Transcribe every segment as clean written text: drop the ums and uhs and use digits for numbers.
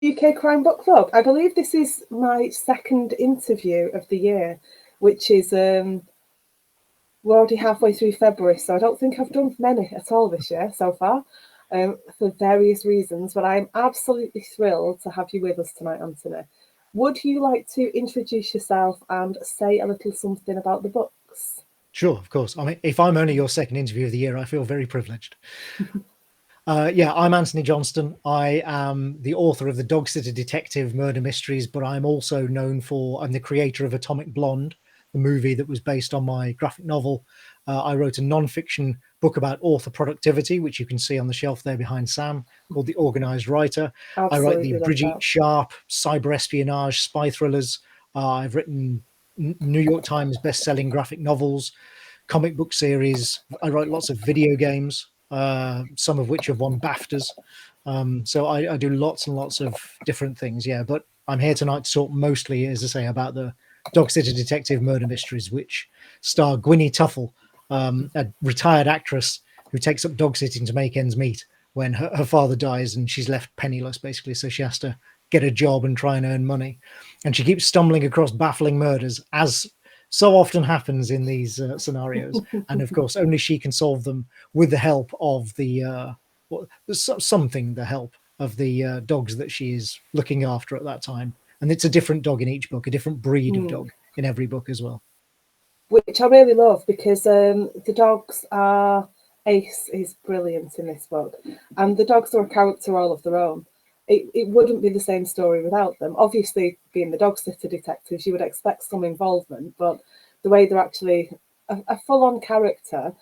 UK Crime Book Club. I believe this is my second interview of the year, which is we're already halfway through February, so I don't think I've done many at all this year so far, for various reasons. But I'm absolutely thrilled to have you with us tonight, Anthony. Would you like to introduce yourself and say a little something about the books? Sure, of course. I mean, if I'm only your second interview of the year, I feel very privileged. Yeah, I'm Antony Johnston. I am the author of the Dog Sitter Detective Murder Mysteries, but I'm also known I'm the creator of Atomic Blonde, the movie that was based on my graphic novel. I wrote a non-fiction book about author productivity, which you can see on the shelf there behind Sam, called The Organized Writer. I write the Absolutely love Brigitte that. Sharp cyber espionage spy thrillers. I've written New York Times best-selling graphic novels, comic book series. I write lots of video games, some of which have won BAFTAs. So I do lots and lots of different things. Yeah, but I'm here tonight to talk mostly, as I say, about the Dog Sitter Detective Murder Mysteries, which star Gwynnie Tuffle, a retired actress who takes up dog sitting to make ends meet when her father dies and she's left penniless, basically. So she has to get a job and try and earn money. And she keeps stumbling across baffling murders, as so often happens in these scenarios. And of course, only she can solve them with the help of the help of the dogs that she is looking after at that time. And it's a different dog in each book, a different breed of Mm. dog in every book as well. Which I really love because the dogs are Ace is brilliant in this book, and the dogs are a character all of their own. It wouldn't be the same story without them. Obviously, being the dog sitter detectives, you would expect some involvement, but the way they're actually a full on character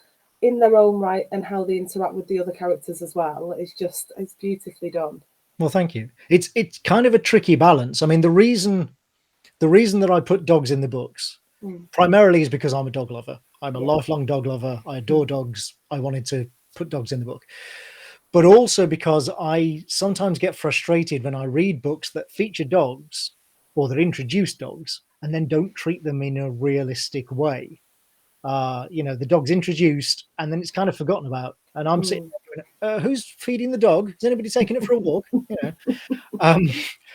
in their own right and how they interact with the other characters as well is just it's beautifully done. Well, thank you. It's kind of a tricky balance. I mean, the reason that I put dogs in the books Mm. primarily is because I'm a dog lover. I'm a Yeah. lifelong dog lover. I adore dogs. I wanted to put dogs in the book. But also because I sometimes get frustrated when I read books that feature dogs or that introduce dogs and then don't treat them in a realistic way. The dog's introduced and then it's kind of forgotten about. And I'm sitting Mm. there going, who's feeding the dog? Is anybody taking it for a walk? Um,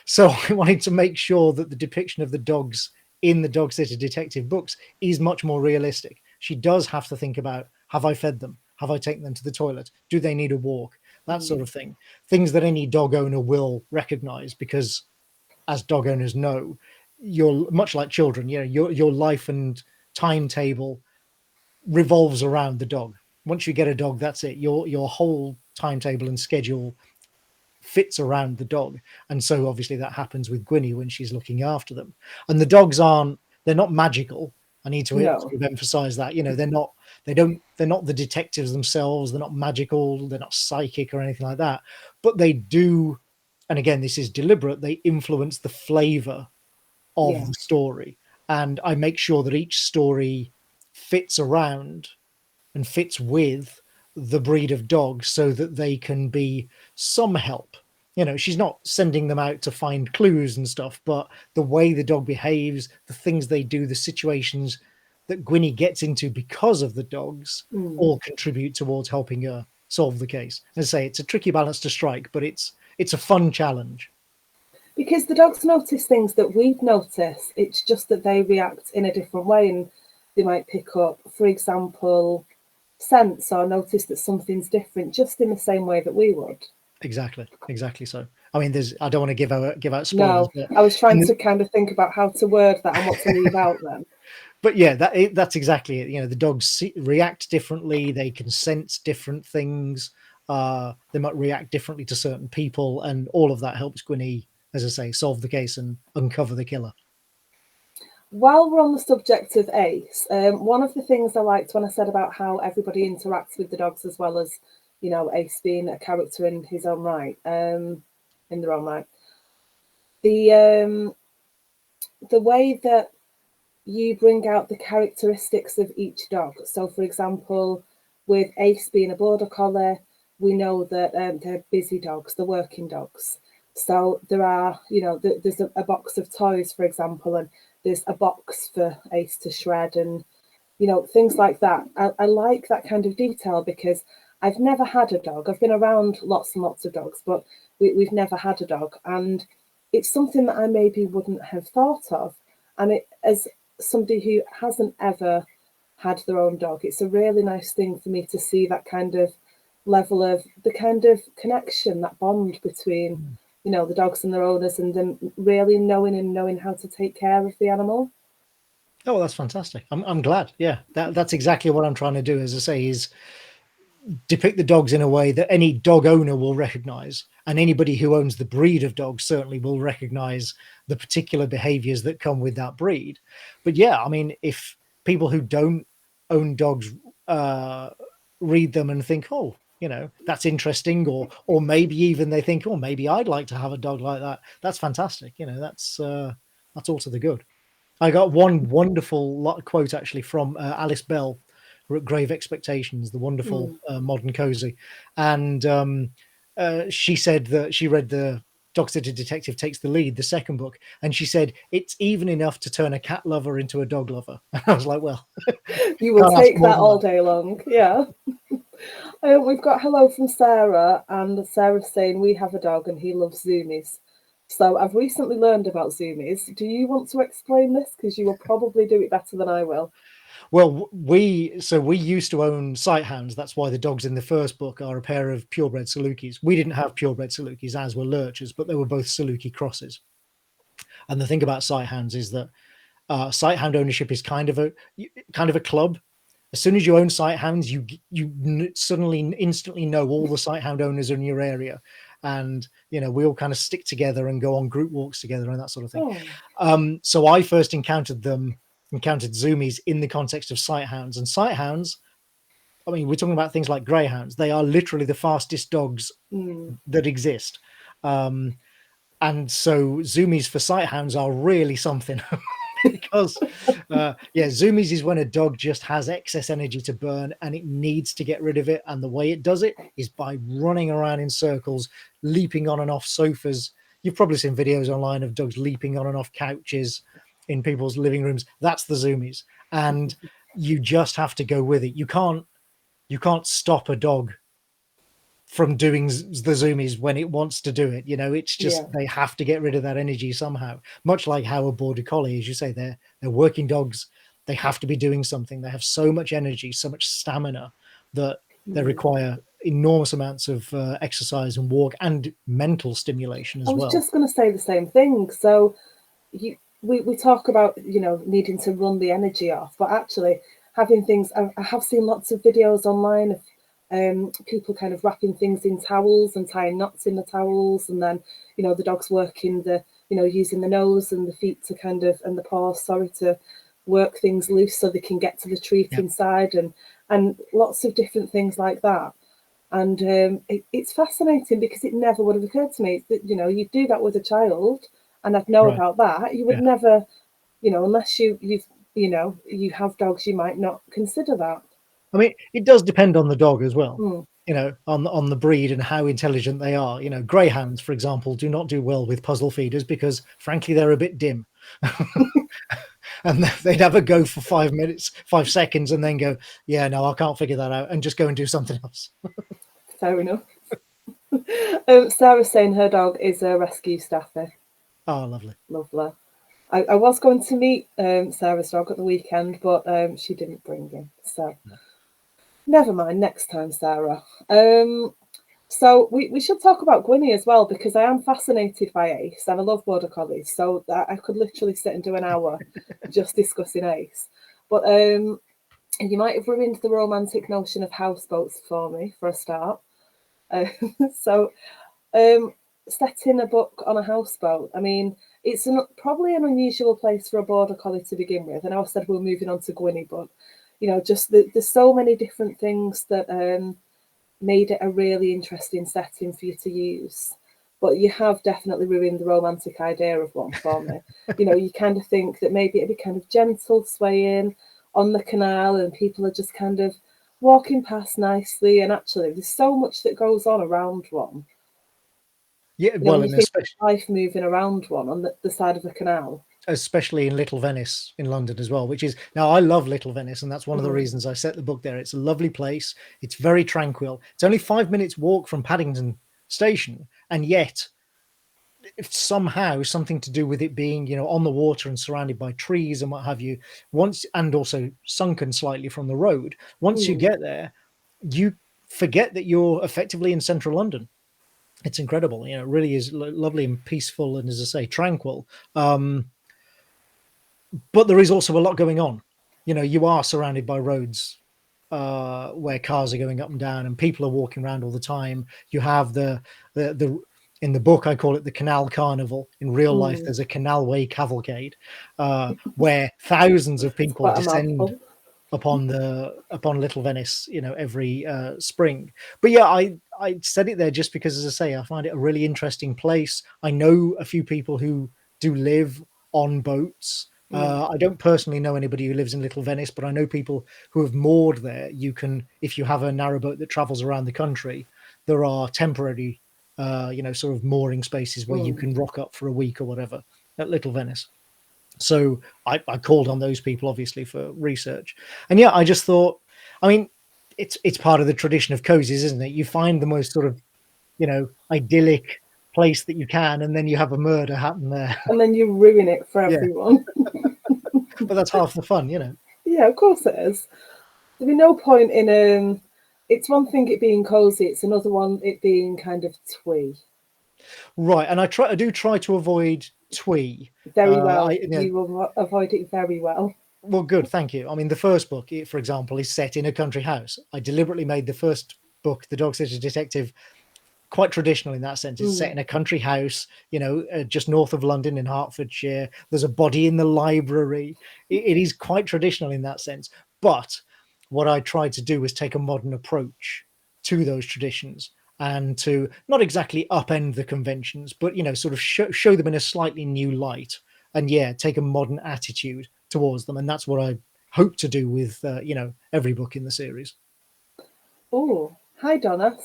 so I wanted to make sure that the depiction of the dogs in the Dog Sitter Detective books is much more realistic. She does have to think about, have I fed them? Have I taken them to the toilet? Do they need a walk? That sort Mm. of thing. Things that any dog owner will recognize because, as dog owners know, you're much like children. Your life and timetable revolves around the dog. Once you get a dog, that's it. Your whole timetable and schedule fits around the dog. And so obviously that happens with Gwynnie when she's looking after them. And the dogs they're not magical. I need to sort No. of emphasize that. They're not the detectives themselves. They're not magical. They're not psychic or anything like that. But they do, and again, this is deliberate, they influence the flavor of Yeah. the story. And I make sure that each story fits around and fits with the breed of dog so that they can be some help. She's not sending them out to find clues and stuff, but the way the dog behaves, the things they do, the situations that Gwynnie gets into because of the dogs Mm. all contribute towards helping her solve the case. As I say, it's a tricky balance to strike, but it's a fun challenge. Because the dogs notice things that we'd notice. It's just that they react in a different way and they might pick up, for example, sense or notice that something's different just in the same way that we would. Exactly so. I mean, I don't want to give out spoilers, No, but I was in trying the, to kind of think about how to word that and what to leave out then. but yeah, that's exactly it. The dogs react differently. They can sense different things. They might react differently to certain people, and all of that helps Gwynnie, as I say, solve the case and uncover the killer. While we're on the subject of Ace, one of the things I liked when I said about how everybody interacts with the dogs as well as, Ace being a character in his own right, in their own right, the the way that you bring out the characteristics of each dog. So, for example, with Ace being a border collie, we know that they're busy dogs, they're working dogs. So there are, there's a box of toys, for example, and there's a box for Ace to shred and, things like that. I like that kind of detail because I've never had a dog. I've been around lots and lots of dogs, but we've never had a dog. And it's something that I maybe wouldn't have thought of. And it, as somebody who hasn't ever had their own dog, it's a really nice thing for me to see that kind of level of the kind of connection, that bond between, you know, the dogs and their owners, and them really knowing how to take care of the animal. Oh, that's fantastic. I'm glad. Yeah, that's exactly what I'm trying to do. As I say, is depict the dogs in a way that any dog owner will recognize, and anybody who owns the breed of dogs certainly will recognize the particular behaviors that come with that breed. But yeah, I mean, if people who don't own dogs read them and think, oh, you know, that's interesting, or maybe even they think, oh, maybe I'd like to have a dog like that, that's fantastic. You know, that's all to the good. I got one wonderful quote actually from Alice Bell at Grave Expectations, the wonderful Mm. modern cozy, and she said that she read the Dog Sitter Detective Takes the Lead, the second book, and she said it's even enough to turn a cat lover into a dog lover. And I was like, well, You will can't ask take more that than all that. day long. Yeah. We've got hello from Sarah, and Sarah's saying we have a dog and he loves zoomies. So I've recently learned about zoomies. Do you want to explain this? Because you will probably do it better than I will. Well, we used to own sight hounds. That's why the dogs in the first book are a pair of purebred Salukis. We didn't have purebred Salukis, as were lurchers, but they were both Saluki crosses. And the thing about sight hounds is that sight hound ownership is kind of a club. As soon as you own sight hounds, you suddenly instantly know all the sight hound owners in your area, and you know we all kind of stick together and go on group walks together and that sort of thing. Oh, So I first encountered zoomies in the context of sight hounds, and sight hounds. I mean, we're talking about things like greyhounds. They are literally the fastest dogs mm. that exist. Um, and so zoomies for sight hounds are really something. Because yeah, zoomies is when a dog just has excess energy to burn and it needs to get rid of it, and the way it does it is by running around in circles, leaping on and off sofas. You've probably seen videos online of dogs leaping on and off couches in people's living rooms. That's the zoomies, and you just have to go with it. You can't stop a dog from doing the zoomies when it wants to do it. You know, it's Yeah. just they have to get rid of that energy somehow. Much like how a border collie, as you say, they're working dogs. They have to be doing something. They have so much energy, so much stamina that they Mm. require enormous amounts of exercise and walk and mental stimulation I as was well. just going to say the same thing. So we talk about, you know, needing to run the energy off, but actually having things, I have seen lots of videos online of people kind of wrapping things in towels and tying knots in the towels, and then, you know, the dog's working the, you know, using the nose and the feet to kind of, and the paws, sorry, to work things loose so they can get to the treat Yeah, inside, and lots of different things like that. And it's fascinating because it never would have occurred to me that, you know, you do that with a child, and I'd know right. about that. You would Yeah. never, you know, unless you know, you have dogs, you might not consider that. I mean, it does depend on the dog as well. Hmm. You know, on the breed and how intelligent they are. You know, greyhounds, for example, do not do well with puzzle feeders because, frankly, they're a bit dim. And they'd have a go for 5 minutes, 5 seconds, and then go, "Yeah, no, I can't figure that out," and just go and do something else. Fair enough. Sarah's saying her dog is a rescue staffy. Oh, lovely. Lovely. I was going to meet Sarah's dog at the weekend, but she didn't bring him. So No. never mind, next time, Sarah. So we should talk about Gwynny as well, because I am fascinated by Ace and I love border collies. So that I could literally sit and do an hour just discussing Ace. But you might have ruined the romantic notion of houseboats for me for a start. Uh, so setting a book on a houseboat, I mean, it's probably an unusual place for a border collie to begin with. And I said we're moving on to Gwynny, but you know, just there's so many different things that made it a really interesting setting for you to use. But you have definitely ruined the romantic idea of one for me. You know, you kind of think that maybe it'd be kind of gentle swaying on the canal and people are just kind of walking past nicely. And actually, there's so much that goes on around one. Yeah, You know, well, when you and think especially of life moving around one on the side of the canal. especially in Little Venice in London as well, which is, now I love Little Venice, and that's one of the Mhm. reasons I set the book there. It's a lovely place. It's very tranquil. It's only 5 minutes walk from Paddington Station, and yet if somehow something to do with it being, on the water and surrounded by trees and what have you, once, and also sunken slightly from the road, once you Mm. get there, you forget that you're effectively in central London. It's incredible. It really is lovely and peaceful, and, as I say, tranquil. But there is also a lot going on. You are surrounded by roads where cars are going up and down, and people are walking around all the time. You have the in the book, I call it the Canal Carnival. In real life, Mm. there's a Canalway cavalcade where thousands of It's people quite a descend mouthful. upon Little Venice, every spring. But yeah, I said it there just because, as I say, I find it a really interesting place. I know a few people who do live on boats. Mm. I don't personally know anybody who lives in Little Venice, but I know people who have moored there. You can, if you have a narrowboat that travels around the country, there are temporary, sort of mooring spaces where you Mm. can rock up for a week or whatever at Little Venice. So I called on those people, obviously, for research. And yeah, I just thought, I mean, it's part of the tradition of cozies, isn't it? You find the most sort of, idyllic place that you can, and then you have a murder happen there. And then you ruin it for Yeah, everyone. but that's half the fun. Yeah, of course it is. There'd be no point in it's one thing it being cozy, it's another one it being kind of twee. Right, and I do try to avoid twee. Very I well. you know, You will avoid it very well. Well, good, thank you. I mean, the first book, for example, is set in a country house. I deliberately made the first book, The Dog Sitter Detective, quite traditional in that sense. It's set Mm. in a country house, just north of London in Hertfordshire. There's a body in the library. It is quite traditional in that sense. But what I tried to do was take a modern approach to those traditions, and to not exactly upend the conventions, but sort of show them in a slightly new light, and yeah, take a modern attitude towards them. And that's what I hope to do with every book in the series. Oh, hi Donna.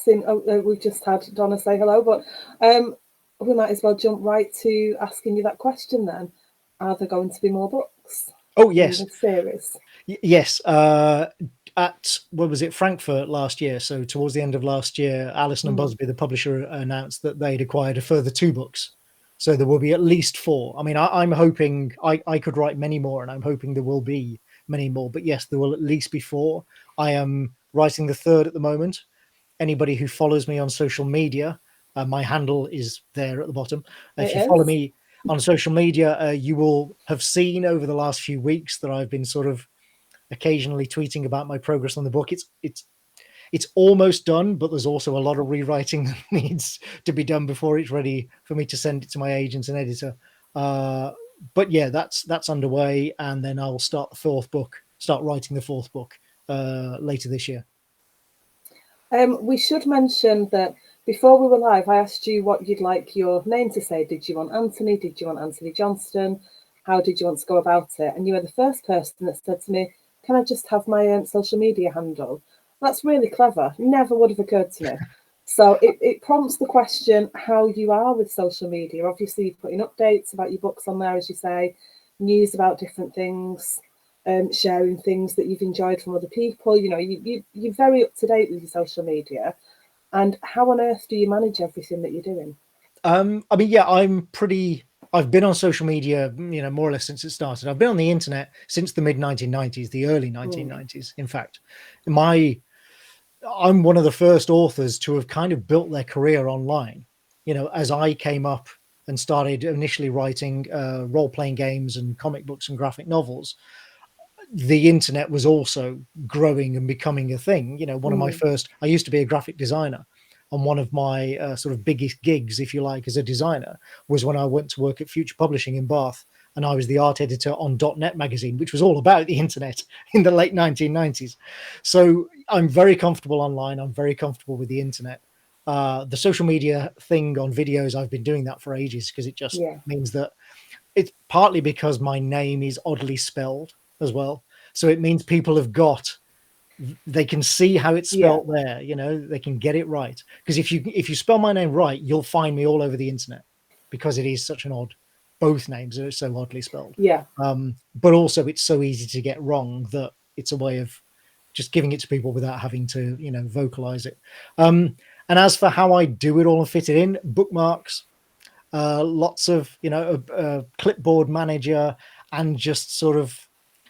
We've just had Donna say hello, but we might as well jump right to asking you that question then. Are there going to be more books Oh in yes. this series? Yes, at what was it, Frankfurt last year? So towards the end of last year, Allison and Mm. Busby, the publisher, announced that they'd acquired a further 2 books. So there will be at least 4. I mean, I'm hoping I could write many more, and I'm hoping there will be many more. But yes, there will at least be 4. I am writing the third at the moment. Anybody who follows me on social media, my handle is there at the bottom. If you It follow is. me on social media, you will have seen over the last few weeks that I've been sort of occasionally tweeting about my progress on the book. It's almost done, but there's also a lot of rewriting that needs to be done before it's ready for me to send it to my agent and editor. But yeah, that's underway, and then I'll start writing the fourth book later this year. We should mention that before we were live, I asked you what you'd like your name to say. Did you want Antony? Did you want Antony Johnston? How did you want to go about it? And you were the first person that said to me, "Can I just have my social media handle?" That's really clever. Never would have occurred to me. So it prompts the question how you are with social media. Obviously, you're putting updates about your books on there, as you say, news about different things, sharing things that you've enjoyed from other people. You're very up to date with your social media. And how on earth do you manage everything that you're doing? I mean, yeah, I've been on social media, more or less since it started. I've been on the internet since the mid 1990s, the early Mm. 1990s. In fact, I'm one of the first authors to have kind of built their career online. As I came up and started initially writing role-playing games and comic books and graphic novels, the internet was also growing and becoming a thing. One of my Mm. first, I used to be a graphic designer, and one of my sort of biggest gigs, if you like, as a designer was when I went to work at Future Publishing in Bath, and I was the art editor on .NET magazine, which was all about the internet in the late 1990s. So I'm very comfortable online. I'm very comfortable with the internet. The social media thing on videos, I've been doing that for ages because it just Yeah. means that it's partly because my name is oddly spelled as well. So it means people they can see how it's Yeah. spelled there, they can get it right. Because if you spell my name right, you'll find me all over the internet because it is such an odd both names are so oddly spelled. Yeah. But also it's so easy to get wrong that it's a way of just giving it to people without having to, vocalize it. And as for how I do it all and fit it in, bookmarks, lots of, a clipboard manager, and just sort of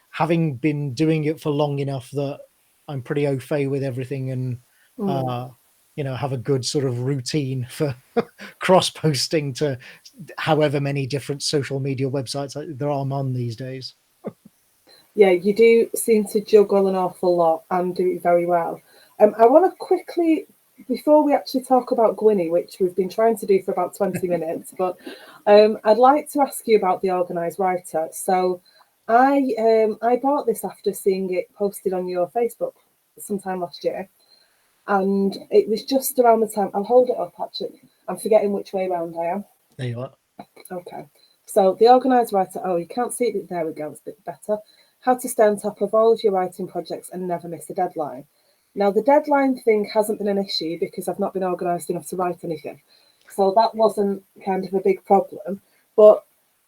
having been doing it for long enough that I'm pretty au fait with everything, and have a good sort of routine for cross posting to however many different social media websites there are on these days. Yeah, you do seem to juggle an awful lot and do it very well. I want to quickly, before we actually talk about Gwynny, which we've been trying to do for about 20 minutes, but I'd like to ask you about the organised writer. So I bought this after seeing it posted on your Facebook sometime last year. And it was just around the time, I'll hold it up actually. I'm forgetting which way around I am. There you are. Okay. So the organised writer, oh, you can't see it. There we go. It's a bit better. How to stay on top of all of your writing projects and never miss a deadline. Now, the deadline thing hasn't been an issue because I've not been organised enough to write anything. So that wasn't kind of a big problem. But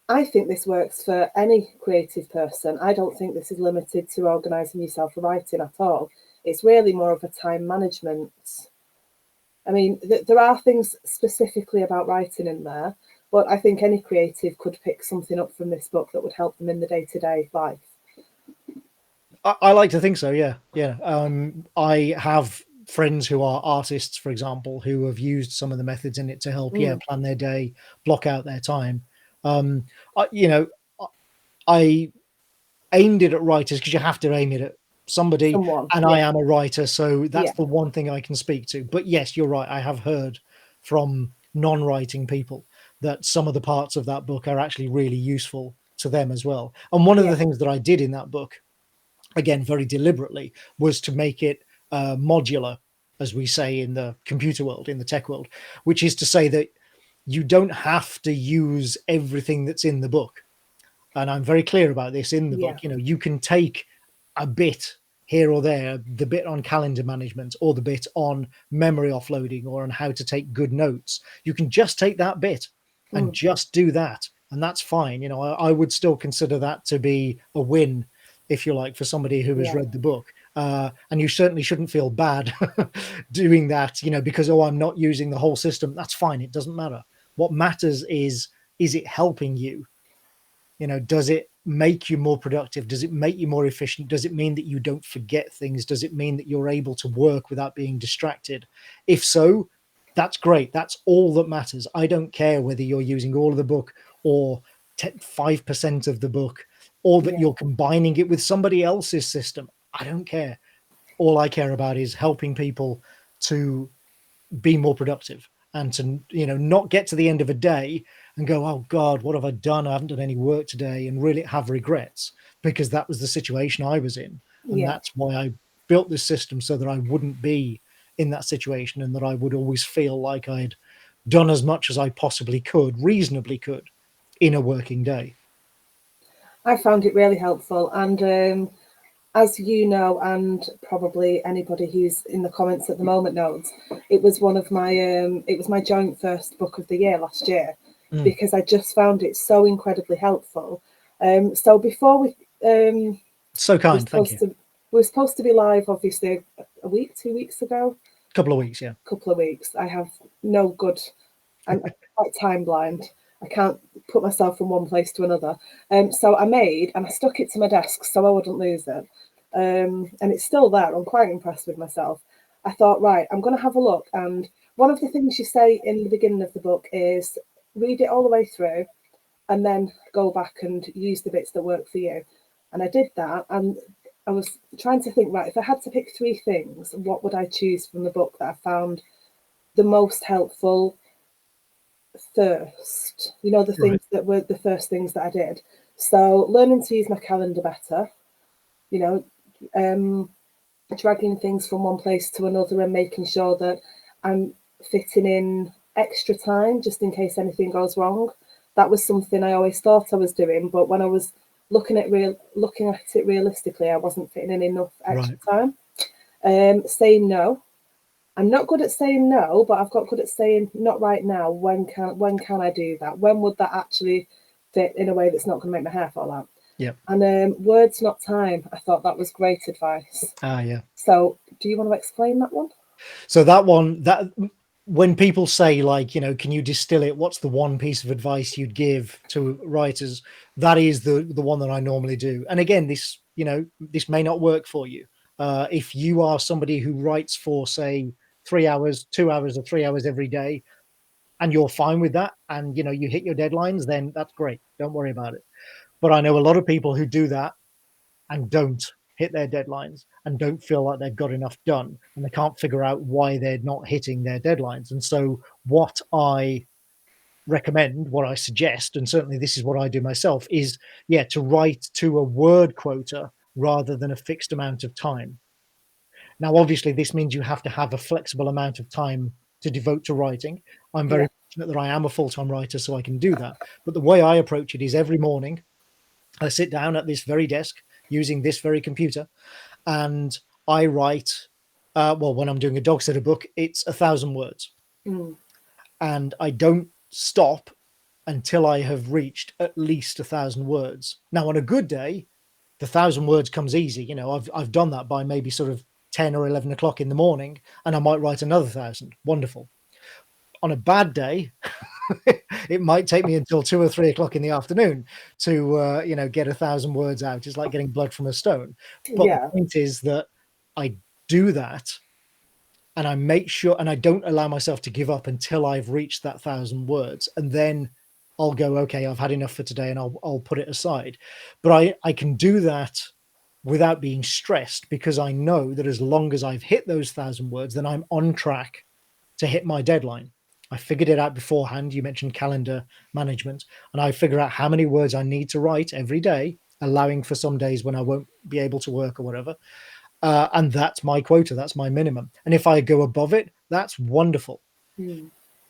I think this works for any creative person. I don't think this is limited to organising yourself for writing at all. It's really more of a time management. I mean, there are things specifically about writing in there, but I think any creative could pick something up from this book that would help them in the day-to-day life. I like to think so. Yeah. I have friends who are artists, for example, who have used some of the methods in it to help, plan their day, block out their time. I aimed it at writers because you have to aim it at somebody, and I am a writer, so that's the one thing I can speak to. But yes, you're right. I have heard from non-writing people that some of the parts of that book are actually really useful to them as well. And one of the things that I did in that book, again, very deliberately, was to make it modular, as we say in the computer world, in the tech world, which is to say that you don't have to use everything that's in the book. And I'm very clear about this in the book. You can take a bit here or there, the bit on calendar management or the bit on memory offloading or on how to take good notes. You can just take that bit and just do that. And that's fine. I would still consider that to be a win, if you like, for somebody who has read the book. And you certainly shouldn't feel bad doing that, because, I'm not using the whole system. That's fine. It doesn't matter. What matters is it helping you? Does it make you more productive? Does it make you more efficient? Does it mean that you don't forget things? Does it mean that you're able to work without being distracted? If so, that's great. That's all that matters. I don't care whether you're using all of the book or 5% of the book, or that you're combining it with somebody else's system. I don't care. All I care about is helping people to be more productive and to, not get to the end of a day and go, oh God, what have I done? I haven't done any work today, and really have regrets, because that was the situation I was in. And that's why I built this system, so that I wouldn't be in that situation, and that I would always feel like I'd done as much as I possibly could, reasonably could, in a working day. I found it really helpful. And as you know, and probably anybody who's in the comments at the moment knows, it was one of my it was my joint first book of the year last year, because I just found it so incredibly helpful. So before we so kind, thank you. We were supposed to be live, obviously, a week, 2 weeks ago. Couple of weeks, yeah. Couple of weeks. I have no good. I'm quite time blind. I can't put myself from one place to another. So I made, and I stuck it to my desk so I wouldn't lose it. And it's still there. I'm quite impressed with myself. I thought, right, I'm going to have a look. And one of the things you say in the beginning of the book is read it all the way through and then go back and use the bits that work for you. And I did that. And I was trying to think, right, if I had to pick 3 things, what would I choose from the book that I found the most helpful first? The things that were the first things that I did. So learning to use my calendar better, dragging things from one place to another and making sure that I'm fitting in extra time just in case anything goes wrong. That was something I always thought I was doing, but when I was looking at it realistically, I wasn't fitting in enough extra time. Saying no. I'm not good at saying no, but I've got good at saying not right now. When can I do that? When would that actually fit in a way that's not going to make my hair fall out. Yeah. And words, not time. I thought that was great advice. Yeah. So, do you want to explain that one? So that one, that when people say, like, you know, can you distill it? What's the one piece of advice you'd give to writers? That is the one that I normally do. And again, this, you know, this may not work for you. If you are somebody who writes for, say, 3 hours, 2 hours, or 3 hours every day, and you're fine with that, and you know you hit your deadlines, then that's great. Don't worry about it. But I know a lot of people who do that and don't hit their deadlines and don't feel like they've got enough done, and they can't figure out why they're not hitting their deadlines. And so what I recommend, what I suggest, and certainly this is what I do myself, is to write to a word quota rather than a fixed amount of time. Now obviously this means you have to have a flexible amount of time to devote to writing. I'm very fortunate that I am a full-time writer, so I can do that. But the way I approach it is every morning I sit down at this very desk using this very computer, and I write, well, when I'm doing a dog sitter book, it's 1,000 words. And I don't stop until I have reached at least 1,000 words. Now, on a good day, the 1,000 words comes easy. You know, I've done that by maybe sort of 10 or 11 o'clock in the morning, and I might write another 1,000. Wonderful. On a bad day, it might take me until 2 or 3 o'clock in the afternoon to, you know, get 1,000 words out. It's like getting blood from a stone. But the point is that I do that, and I make sure, and I don't allow myself to give up until I've reached that 1,000 words. And then I'll go, okay, I've had enough for today, and I'll put it aside. But I can do that without being stressed, because I know that as long as I've hit those 1,000 words, then I'm on track to hit my deadline. I figured it out beforehand. You mentioned calendar management, and I figure out how many words I need to write every day, allowing for some days when I won't be able to work or whatever. And that's my quota. That's my minimum. And if I go above it, that's wonderful.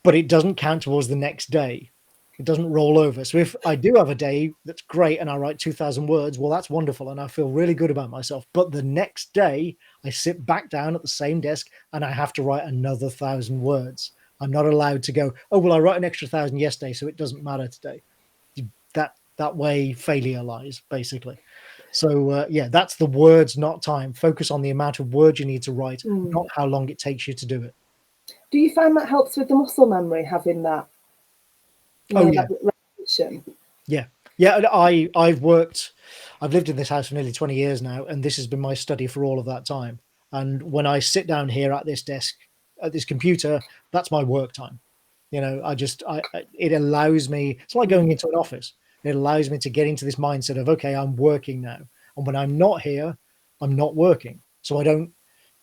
But it doesn't count towards the next day. It doesn't roll over. So if I do have a day that's great and I write 2,000 words, well, that's wonderful, and I feel really good about myself. But the next day, I sit back down at the same desk and I have to write another 1,000 words. I'm not allowed to go, oh, well, I wrote an extra 1,000 yesterday, so it doesn't matter today. That way failure lies, basically. So, that's the words, not time. Focus on the amount of words you need to write, not how long it takes you to do it. Do you find that helps with the muscle memory, having that? Yeah. Repetition? Yeah. I've lived in this house for nearly 20 years now, and this has been my study for all of that time. And when I sit down here at this desk, at this computer, that's my work time. You know, it allows me, it's like going into an office. It allows me to get into this mindset of, okay, I'm working now. And when I'm not here, I'm not working. So I don't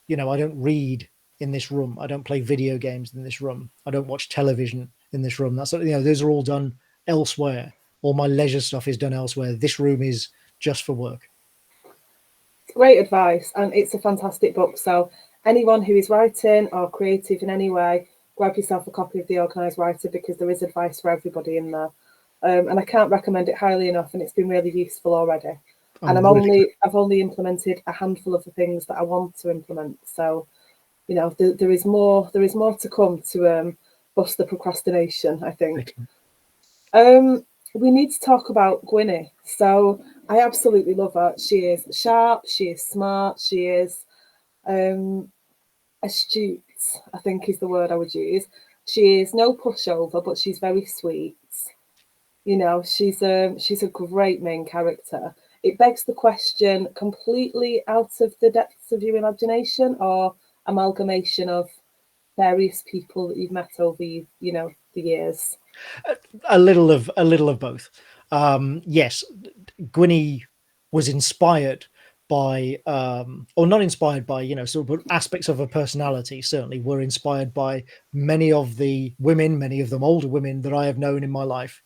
read in this room. I don't play video games in this room. I don't watch television in this room. That's, you know, those are all done elsewhere. All my leisure stuff is done elsewhere. This room is just for work. Great advice, and it's a fantastic book. So anyone who is writing or creative in any way, grab yourself a copy of The Organised Writer, because there is advice for everybody in there. And I can't recommend it highly enough, and it's been really useful already. And I've only implemented a handful of the things that I want to implement. So, you know, there is more to come to bust the procrastination, I think. We need to talk about Gwynny. So I absolutely love her. She is sharp, she is smart, she is astute, I think is the word I would use. She is no pushover, but she's very sweet. You know, she's a great main character. It begs the question, completely out of the depths of your imagination, or amalgamation of various people that you've met over the years? A little of both. Yes, Gwynny was inspired by, or not inspired by, you know, sort of aspects of her personality certainly were inspired by many of the women, many of them older women that I have known in my life.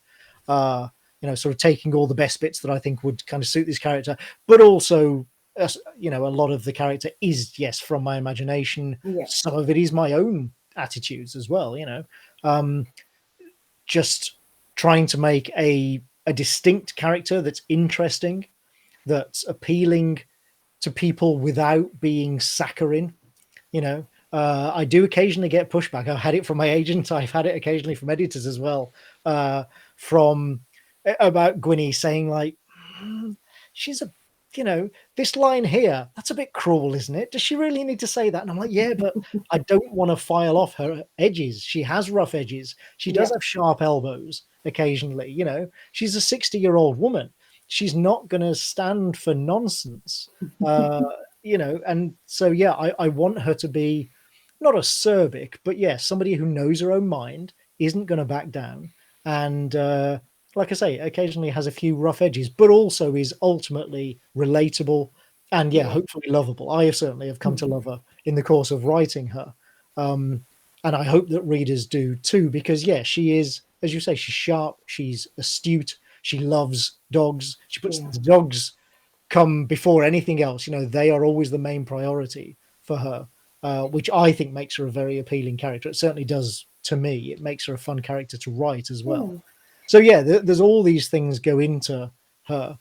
You know, sort of taking all the best bits that I think would kind of suit this character, but also, you know, a lot of the character is, yes, from my imagination. Yeah. Some of it is my own attitudes as well, you know. Just trying to make a distinct character that's interesting, that's appealing to people without being saccharine. You know, I do occasionally get pushback. I've had it from my agent. I've had it occasionally from editors as well, from about Gwynny saying like, "Mm, she's a, you know, this line here, that's a bit cruel, isn't it? Does she really need to say that?" And I'm like, yeah, but I don't want to file off her edges. She has rough edges. She does Yeah, have sharp elbows occasionally. She's a 60-year-old woman. She's not going to stand for nonsense. Uh, and so yeah, I want her to be not acerbic, but yeah, somebody who knows her own mind, isn't going to back down, and like I say, occasionally has a few rough edges, but also is ultimately relatable and yeah, yeah. hopefully lovable. I have certainly have come to love her in the course of writing her, and I hope that readers do too, because yeah, she is, as you say, she's sharp, she's astute, she loves dogs, she puts Yeah. the dogs come before anything else. They are always the main priority for her, which I think makes her a very appealing character. It certainly does to me. It makes her a fun character to write as well. Hmm. So yeah, there's all these things go into her.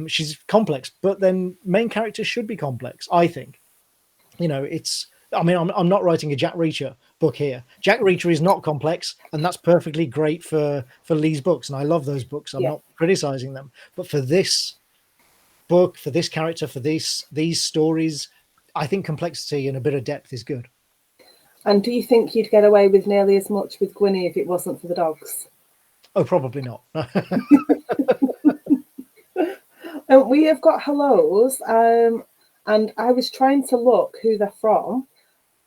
She's complex, but then main characters should be complex, I think. It's. I mean, I'm not writing a Jack Reacher book here. Jack Reacher is not complex, and that's perfectly great for Lee's books, and I love those books. I'm Yeah. not criticizing them, but for this book, for this character, for these stories, I think complexity and a bit of depth is good. And do you think you'd get away with nearly as much with Gwynny if it wasn't for the dogs? Oh, probably not. We have got hellos, and I was trying to look who they're from,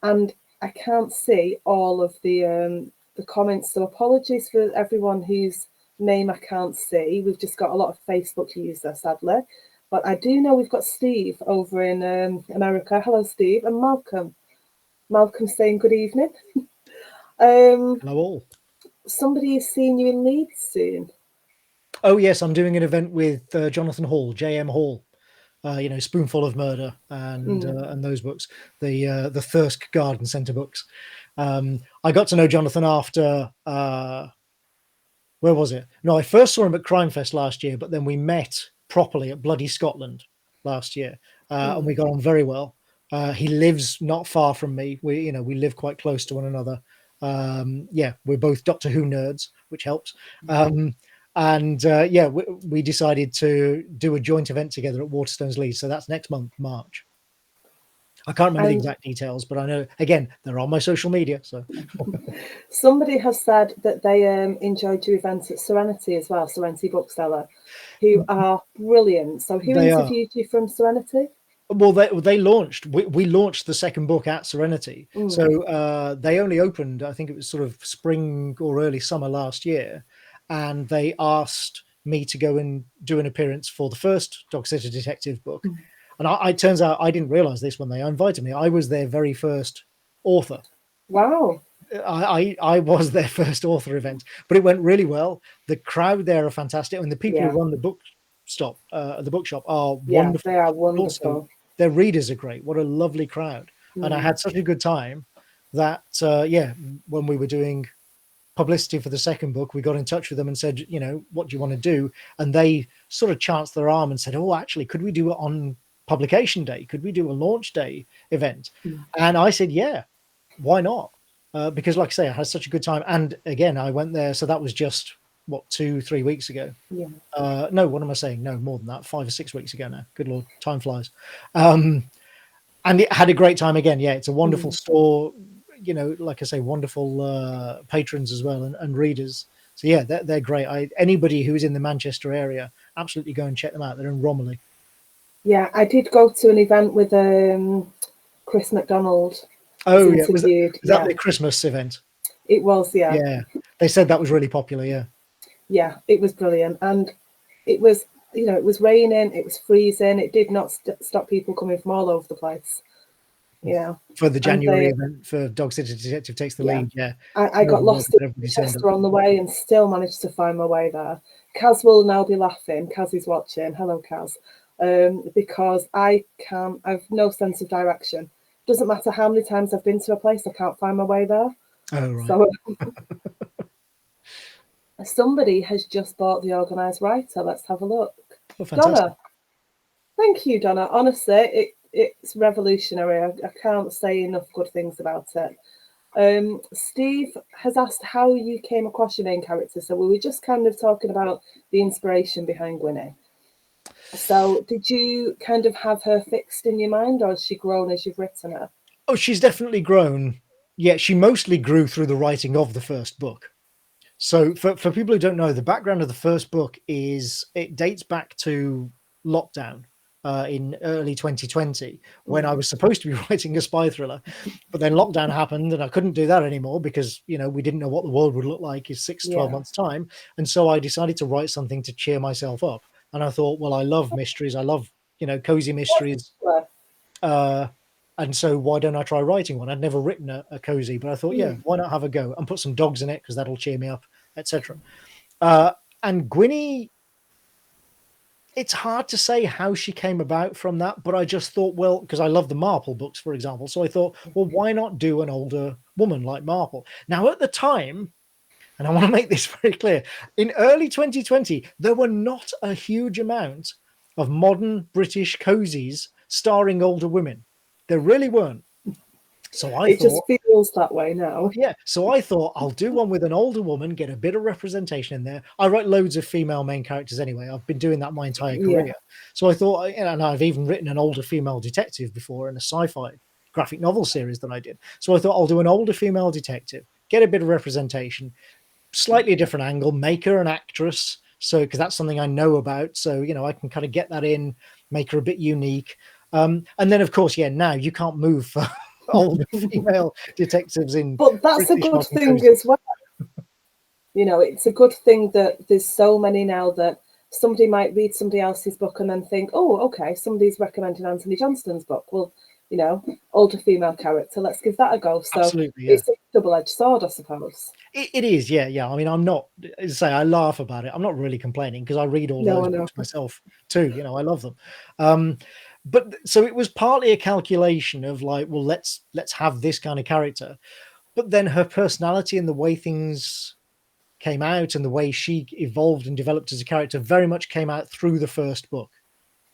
and I can't see all of the comments. So apologies for everyone whose name I can't see. We've just got a lot of Facebook users, sadly. But I do know we've got Steve over in America. Hello, Steve, and Malcolm. Malcolm saying good evening. Hello all. Somebody is seeing you in Leeds soon. Oh yes, I'm doing an event with Jonathan Hall, J.M. Hall. Spoonful of Murder and those books, the Thirsk Garden Centre books. I got to know Jonathan after where was it? No, I first saw him at Crime Fest last year, but then we met properly at Bloody Scotland last year, and we got on very well. He lives not far from me. We live quite close to one another. Yeah, we're both Doctor Who nerds, which helps. And yeah, we decided to do a joint event together at Waterstones Leeds. So that's next month, March. I can't remember the And exact details, but I know, again, they're on my social media. So somebody has said that they enjoyed your events at Serenity as well, Serenity Bookseller, who are brilliant. So who they are. interviewed you from Serenity? Well, they launched. We launched the second book at Serenity, so they only opened. I think it was sort of spring or early summer last year, and they asked me to go and do an appearance for the first Dog Sitter Detective book. And it turns out I didn't realize this when they invited me. I was their very first author. Wow. I was their first author event, but it went really well. The crowd there are fantastic, and the people Yeah. who run the the bookshop are Yeah, wonderful. they are Also, wonderful. their readers are great. What a lovely crowd. And I had such a good time that, yeah, when we were doing publicity for the second book, we got in touch with them and said, what do you want to do? And they sort of chanced their arm and said, oh, actually, could we do it on publication day? Could we do a launch day event? And I said, yeah, why not? Because like I say, I had such a good time. And again, I went there. So that was just, 2-3 weeks ago. Yeah. No, what am I saying? No, more than that, 5 or 6 weeks ago now. Good Lord, time flies. And it had a great time again. Yeah, it's a wonderful store. Like I say, wonderful patrons as well and readers. So yeah, they're great. Anybody who's in the Manchester area, absolutely go and check them out. They're in Romilly. Yeah, I did go to an event with Chris McDonald. Oh yeah, was that Yeah, the Christmas event? it was. Yeah, Yeah, they said that was really popular. Yeah, yeah, it was brilliant, and it was it was raining, it was freezing. It did not stop people coming from all over the place. For the And January event for Dog Sitter Detective Takes the yeah, Lead. Yeah, I got lost in Manchester on the way and still managed to find my way there. Kaz will now be laughing. Kaz is watching. Hello, Kaz. Because I've no sense of direction. Doesn't matter how many times I've been to a place, I can't find my way there. Oh right. So somebody has just bought the Organised Writer. Let's have a look. Oh, fantastic. Donna. Thank you, Donna. Honestly, it's revolutionary. I can't say enough good things about it. Steve has asked how you came across your main character. So we were just kind of talking about the inspiration behind Gwynny. So did you kind of have her fixed in your mind, or has she grown as you've written her? Oh, she's definitely grown. Yeah, she mostly grew through the writing of the first book. So for people who don't know, the background of the first book is it dates back to lockdown in early 2020 when I was supposed to be writing a spy thriller, but then lockdown happened and I couldn't do that anymore because, you know, we didn't know what the world would look like in 6 to 12 Yeah. months time. And so I decided to write something to cheer myself up. And I thought, well, I love mysteries. I love, you know, cozy mysteries. And so why don't I try writing one? I'd never written a cozy, but I thought, yeah, why not have a go and put some dogs in it because that'll cheer me up, etc. And Gwynny, it's hard to say how she came about from that, but I just thought, well, because I love the Marple books, for example, so I thought, well, why not do an older woman like Marple? Now, at the time, and I want to make this very clear, in early 2020, there were not a huge amount of modern British cozies starring older women. There really weren't. So I It just thought, feels that way now. yeah. So I thought I'll do one with an older woman, get a bit of representation in there. I write loads of female main characters anyway. I've been doing that my entire career. Yeah. So I thought, and I've even written an older female detective before in a sci-fi graphic novel series that I did. So I thought I'll do an older female detective, get a bit of representation, slightly different angle, make her an actress. So, because that's something I know about. So, you know, I can kind of get that in, make her a bit unique. And then, of course, yeah, now you can't move for older female detectives in But that's a British good modern thing cozy. as well. You know, it's a good thing that there's so many now that somebody might read somebody else's book and then think, oh, okay, somebody's recommended Antony Johnston's book. Well, you know, older female character, let's give that a go. So Absolutely, yeah. it's a double-edged sword, I suppose. It is, yeah, yeah. I mean, I'm not, as I say, I laugh about it. I'm not really complaining because I read all No, those I know. books myself too. You know, I love them. But so it was partly a calculation of like, well, let's have this kind of character. But then her personality and the way things came out and the way she evolved and developed as a character very much came out through the first book.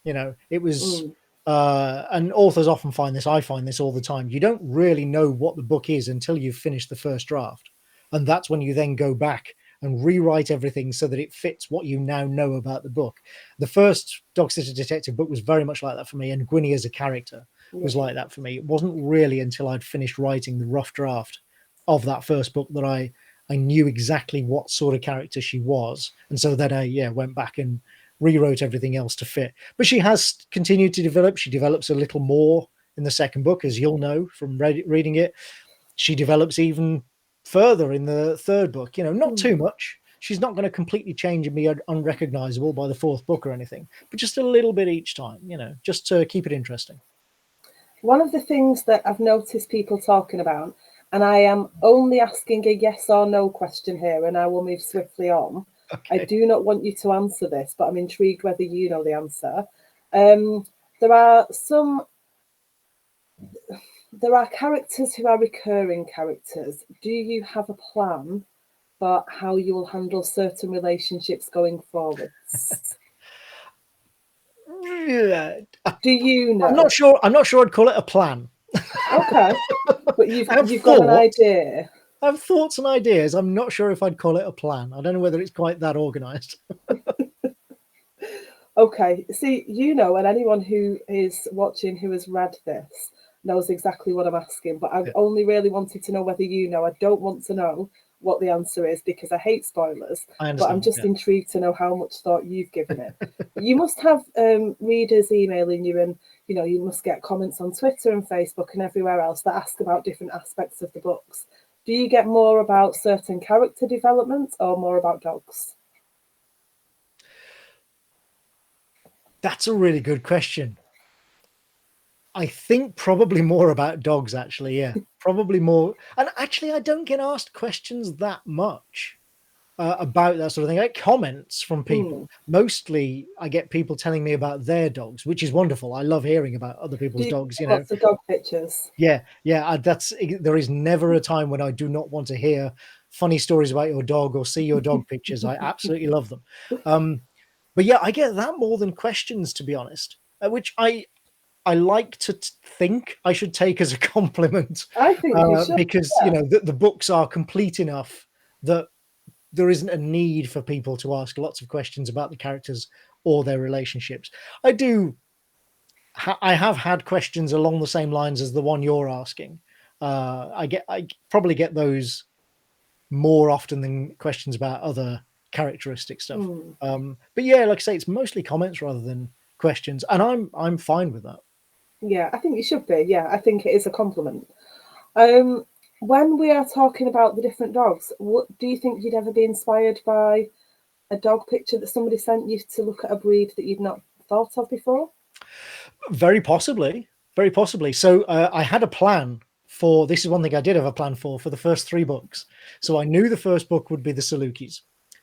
You know, it was, and authors often find this, I find this all the time. You don't really know what the book is until you've finished the first draft. And that's when you then go back and rewrite everything so that it fits what you now know about the book. The first Dog Sitter Detective book was very much like that for me. And Gwynny as a character was like that for me. It wasn't really until I'd finished writing the rough draft of that first book that I knew exactly what sort of character she was. And so then I went back and rewrote everything else to fit. But she has continued to develop. She develops a little more in the second book, as you'll know from reading it. She develops even further in the third book. You know, not too much. She's not going to completely change and be unrecognizable by the fourth book or anything, but just a little bit each time, you know, just to keep it interesting. One of the things that I've noticed people talking about, and I am only asking a yes or no question here, and I will move swiftly on. Okay. I do not want you to answer this, but I'm intrigued whether you know the answer. There are characters who are recurring characters. Do you have a plan for how you will handle certain relationships going forwards? Yeah. Do you know? I'm not sure. I'm not sure I'd call it a plan. Okay, but you've I have got an thoughts. idea. I have thoughts and ideas. I'm not sure if I'd call it a plan. I don't know whether it's quite that organized. Okay, see, you know, and anyone who is watching who has read this knows exactly what I'm asking, but I've Yeah. only really wanted to know whether you know. I don't want to know what the answer is because I hate spoilers, I but I'm understand. just Yeah. intrigued to know how much thought you've given it. You must have readers emailing you, and you know, you must get comments on Twitter and Facebook and everywhere else that ask about different aspects of the books. Do you get more about certain character development or more about dogs? That's a really good question. I think probably more about dogs, actually. Yeah, probably more. And actually, I don't get asked questions that much about that sort of thing. I get comments from people. Mostly, I get people telling me about their dogs, which is wonderful. I love hearing about other Do people's you dogs. You get know, lots of dog pictures? yeah, yeah. There is never a time when I do not want to hear funny stories about your dog or see your dog pictures. I absolutely love them. But yeah, I get that more than questions, to be honest. Which I like to think I should take as a compliment, I think you should. because Yeah. the books are complete enough that there isn't a need for people to ask lots of questions about the characters or their relationships. I have had questions along the same lines as the one you're asking. I probably get those more often than questions about other characteristic stuff. Mm. But yeah, like I say, it's mostly comments rather than questions, and I'm fine with that. Yeah, I think you should be. Yeah, I think it is a compliment. When we are talking about the different dogs, what do you think you'd ever be inspired by a dog picture that somebody sent you to look at a breed that you'd not thought of before? Very possibly, very possibly. So I had a plan for this. Is one thing I did have a plan for the first three books. So I knew the first book would be the Salukis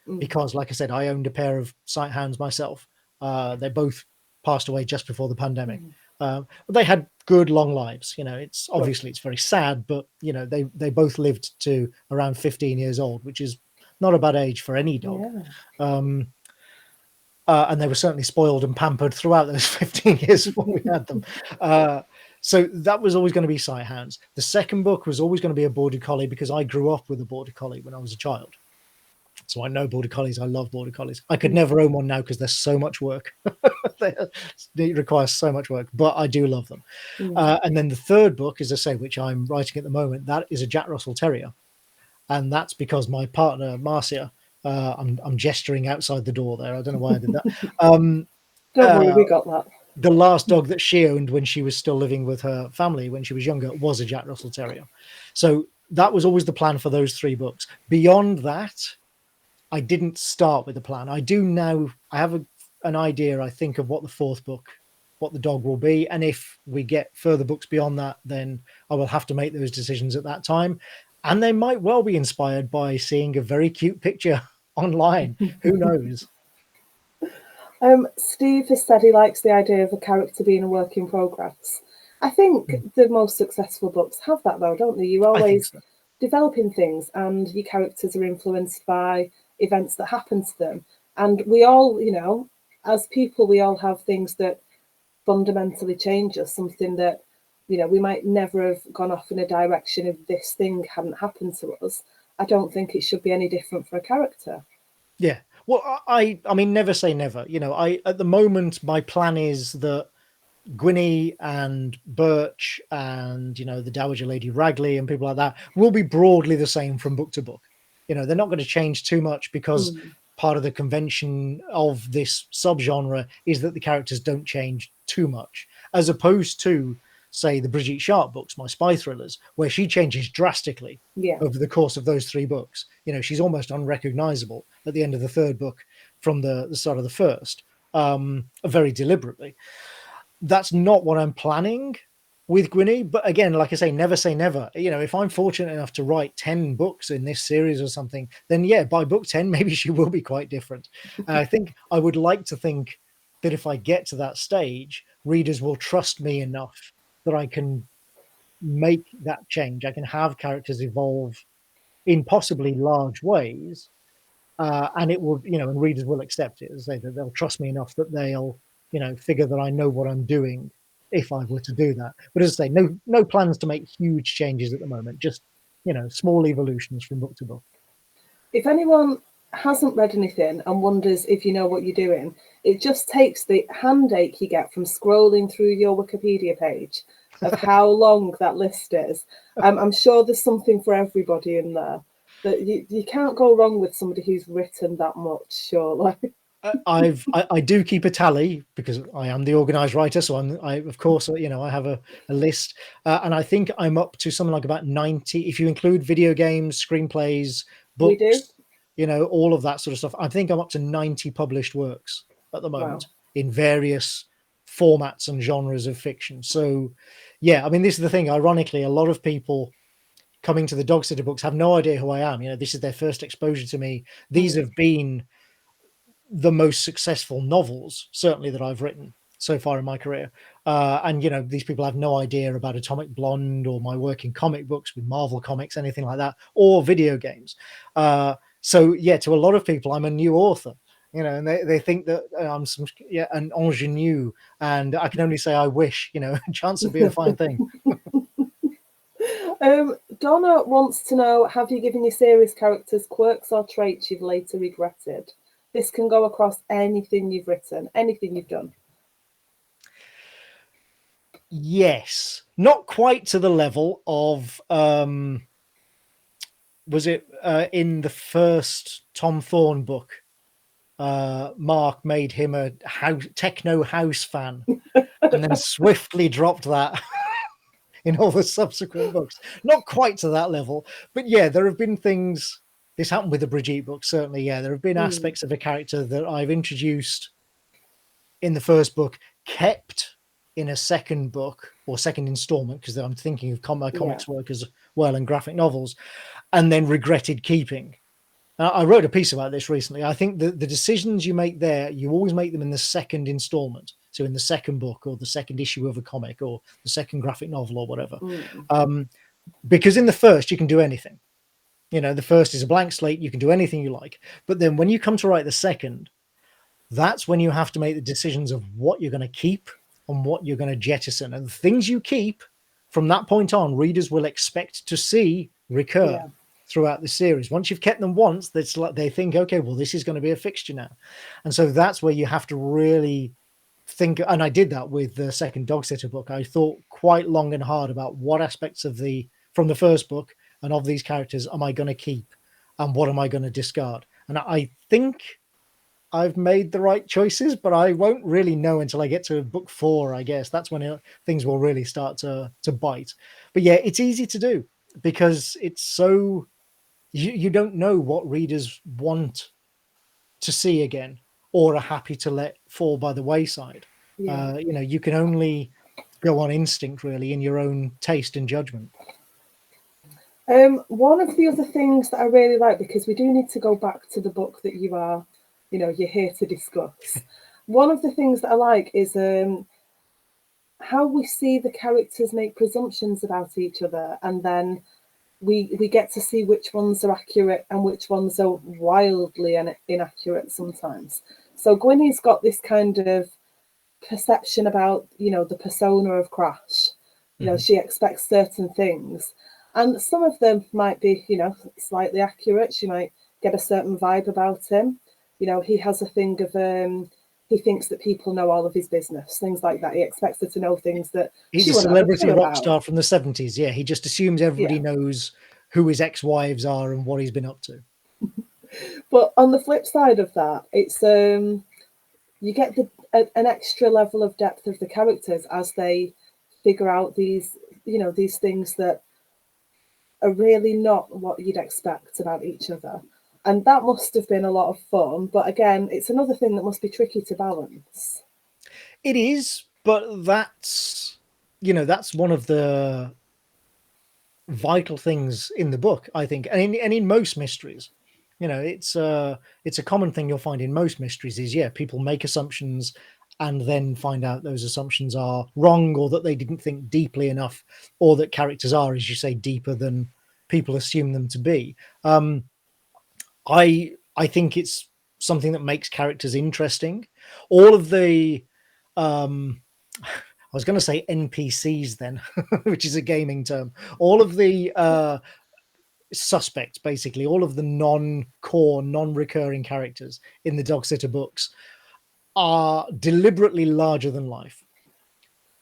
Mm. because, like I said, I owned a pair of sight hounds myself. They both passed away just before the pandemic. Mm. But they had good long lives. It's Good. obviously it's very sad, but they both lived to around 15 years old, which is not a bad age for any dog. Yeah. And they were certainly spoiled and pampered throughout those 15 years when we had them. So that was always going to be sight hounds. The second book was always going to be a border collie because I grew up with a border collie when I was a child. So I know border collies. I love border collies. I could never own one now because there's so much work. It requires so much work, but I do love them. And then the third book, as I say, which I'm writing at the moment, that is a Jack Russell Terrier. And that's because my partner, Marcia, I'm gesturing outside the door there. I don't know why I did that. Don't worry, we got that. The last dog that she owned when she was still living with her family when she was younger was a Jack Russell Terrier. So that was always the plan for those three books. Beyond that, I didn't start with a plan. I do now. I have an idea, I think, of what the fourth book, what the dog will be. And if we get further books beyond that, then I will have to make those decisions at that time. And they might well be inspired by seeing a very cute picture online. Who knows? Steve has said he likes the idea of a character being a work in progress. I think the most successful books have that, though, don't they? You're I think always so. developing things, and your characters are influenced by events that happen to them. And we all, as people, we all have things that fundamentally change us, something that, we might never have gone off in a direction if this thing hadn't happened to us. I don't think it should be any different for a character. Yeah. Well, I mean, never say never. I at the moment my plan is that Gwynny and Birch and the Dowager Lady Ragley and people like that will be broadly the same from book to book. They're not going to change too much because part of the convention of this subgenre is that the characters don't change too much, as opposed to, say, the Brigitte Sharp books, my spy thrillers, where she changes drastically over the course of those three books. She's almost unrecognizable at the end of the third book from the start of the first, very deliberately. That's not what I'm planning with Gwynny. But again, like I say never. If I'm fortunate enough to write 10 books in this series or something, then yeah, by book 10, maybe she will be quite different. And I think I would like to think that if I get to that stage, readers will trust me enough that I can make that change. I can have characters evolve in possibly large ways. And it will, and readers will accept it. As I say, that they'll trust me enough that they'll, figure that I know what I'm doing if I were to do that. But as I say, no plans to make huge changes at the moment. Just, small evolutions from book to book. If anyone hasn't read anything and wonders if you know what you're doing, it just takes the handache you get from scrolling through your Wikipedia page of how long that list is. I'm sure there's something for everybody in there. That you can't go wrong with somebody who's written that much, surely. I do keep a tally because I am the organized writer. So I of course, I have a list, and I think I'm up to something like about 90, if you include video games, screenplays, We do. books, all of that sort of stuff. I think I'm up to 90 published works at the moment in various formats and genres of fiction. So yeah, I mean, this is the thing. Ironically, a lot of people coming to the Dog Sitter books have no idea who I am. This is their first exposure to me. These have been the most successful novels, certainly, that I've written so far in my career. And, these people have no idea about Atomic Blonde or my work in comic books with Marvel Comics, anything like that, or video games. So, yeah, to a lot of people, I'm a new author. you know, and they think that I'm some an ingenue, and I can only say I wish, you know, chance would be a fine thing. Donna wants to know, have you given your series characters quirks or traits you've later regretted? This can go across anything you've written, anything you've done. Yes, not quite to the level of was it in the first Tom Thorne book? Mark made him a techno house fan, and then swiftly dropped that in all the subsequent books. Not quite to that level, but yeah, there have been things. This happened with the Brigitte book, certainly. Yeah, there have been aspects of a character that I've introduced in the first book, kept in a second book or second installment, because I'm thinking of my comics work as well and graphic novels, and then regretted keeping. I wrote a piece about this recently. I think the decisions you make there, you always make them in the second installment. So in the second book or the second issue of a comic or the second graphic novel or whatever. Because in the first, you can do anything. You know, the first is a blank slate. You can do anything you like. But then when you come to write the second, that's when you have to make the decisions of what you're going to keep and what you're going to jettison. And the things you keep from that point on, readers will expect to see recur throughout the series. Once you've kept them once, that's like they think, okay, well, this is going to be a fixture now. And so that's where you have to really think. And I did that with the second Dog Sitter book. I thought quite long and hard about what aspects of from the first book and of these characters am I going to keep and what am I going to discard. And I think I've made the right choices, but I won't really know until I get to book 4, I guess. That's when things will really start to bite. But yeah, it's easy to do because it's so you don't know what readers want to see again or are happy to let fall by the wayside. You know, you can only go on instinct, really, in your own taste and judgment. One of the other things that I really like, because we do need to go back to the book that you're here to discuss. One of the things that I like is how we see the characters make presumptions about each other, and then we get to see which ones are accurate and which ones are wildly inaccurate sometimes. So Gwynny's got this kind of perception about, the persona of Crash. She expects certain things, and some of them might be, slightly accurate. She might get a certain vibe about him. He has a thing of he thinks that people know all of his business, things like that. He expects her to know things that he's a celebrity rock star from the 70s. Yeah, he just assumes everybody knows who his ex-wives are and what he's been up to. But on the flip side of that, it's you get an extra level of depth of the characters as they figure out these things that are really not what you'd expect about each other. And that must have been a lot of fun. But again, it's another thing that must be tricky to balance. It is, but that's one of the vital things in the book, I think, and in most mysteries. It's a common thing you'll find in most mysteries is people make assumptions and then find out those assumptions are wrong, or that they didn't think deeply enough, or that characters are, as you say, deeper than people assume them to be. I think it's something that makes characters interesting. All of the I was going to say NPCs then, which is a gaming term. All of the suspects, basically, all of the non-core, non-recurring characters in the Dog Sitter books are deliberately larger than life,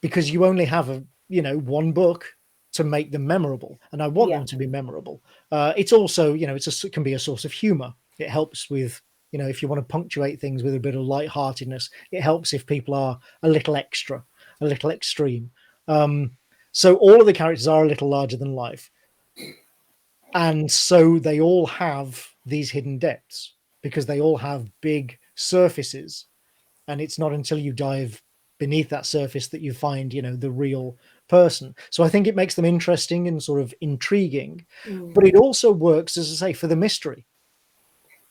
because you only have one book to make them memorable, and I want them to be memorable. It's also, it can be a source of humor. It helps with, if you want to punctuate things with a bit of lightheartedness, it helps if people are a little extra, a little extreme. So all of the characters are a little larger than life, and so they all have these hidden depths because they all have big surfaces, and it's not until you dive beneath that surface that you find the real person. So I think it makes them interesting and sort of intriguing, but it also works, as I say, for the mystery.